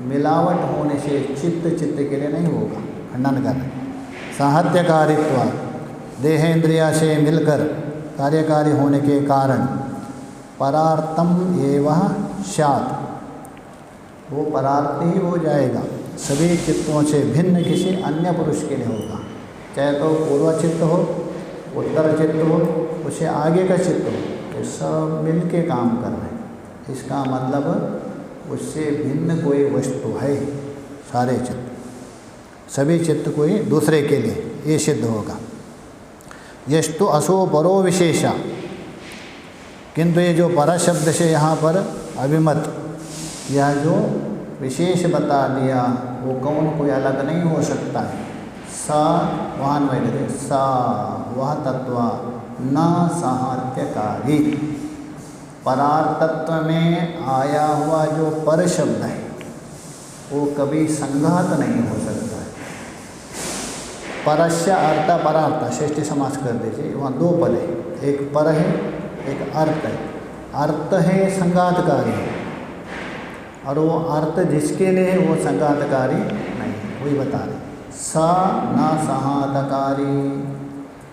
मिलावट होने से चित्त के लिए नहीं होगा, खंडन कर रहे। साहत्यकारित्व, देहेंद्रिया से मिलकर कार्यकारी होने के कारण परार्थम एवं स्यात्, वो परार्थ ही हो जाएगा, सभी चित्तों से भिन्न किसी अन्य पुरुष के लिए होगा। चाहे तो पूर्व चित्त हो, उत्तर चित्त हो, उसे आगे का चित्त हो, ये सब मिल के काम कर रहे हैं। इसका मतलब उससे भिन्न कोई वस्तु है। सारे चित्त, सभी चित्त कोई दूसरे के लिए, ये सिद्ध होगा। यस्तु असो परो विशेषा, किंतु ये जो पर शब्द से यहाँ पर अभिमत, यह जो विशेष बता दिया वो कौन, कोई अलग नहीं हो सकता है। सा वहाँ वगैरह सा वह तत्व न साहत्यकारी, परार्थत्व में आया हुआ जो पर शब्द है वो कभी संघात नहीं हो सकता है। परस्य अर्थ परार्थ श्रेष्ठी समास कर दीजिए, वहाँ दो पद है, एक पर है एक अर्थ है। अर्थ है संघातकारी और वो अर्थ जिसके लिए है वो संघातकारी नहीं, वही बता रहे। सा न संघातकारी,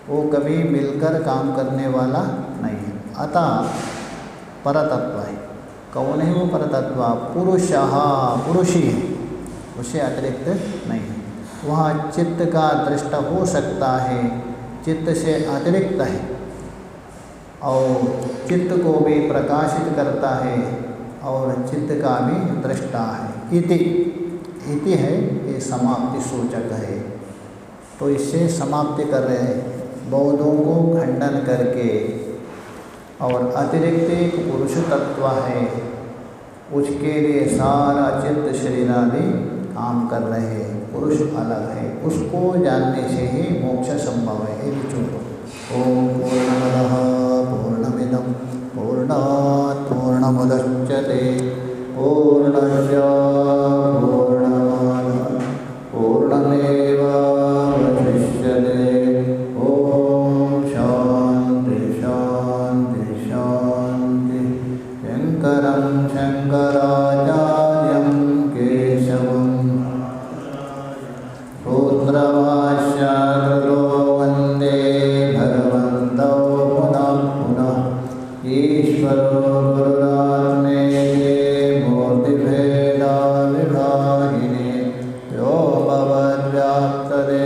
वो कभी मिलकर काम करने वाला नहीं है। अतः परतत्व है। कौन है वो परतत्व? पुरुषः, पुरुष ही है, उसे अतिरिक्त नहीं है। वहाँ चित्त का दृष्टा हो सकता है, चित्त से अतिरिक्त है और चित्त को भी प्रकाशित करता है और चित्त का भी दृष्टा है। इति है, ये समाप्ति सूचक है। तो इससे समाप्ति कर रहे हैं बौद्धों को खंडन करके। और अतिरिक्त एक पुरुष तत्व है, उसके लिए सारा चित्त शरीर आदि काम कर रहे हैं। पुरुष अलग है, उसको जानने से ही मोक्ष संभव है। ये विचोड़ो। ओम पूर्णमदः पूर्णमिदं पूर्णात् पूर्णमुदच्यते पूर्णस्य पूर्णमादाय पूर्णमेवावशिष्यते। ओम शांति शांति शांति। शंकरं शंकराचार्यं केशवं सूत्रभाष्यकृतो वन्दे भगवन्तौ पुनः पुनः। ईश्वरो गुरुरात्मेति मूर्तिभेदा विभागिने व्योमवद्व्याप्तदेहाय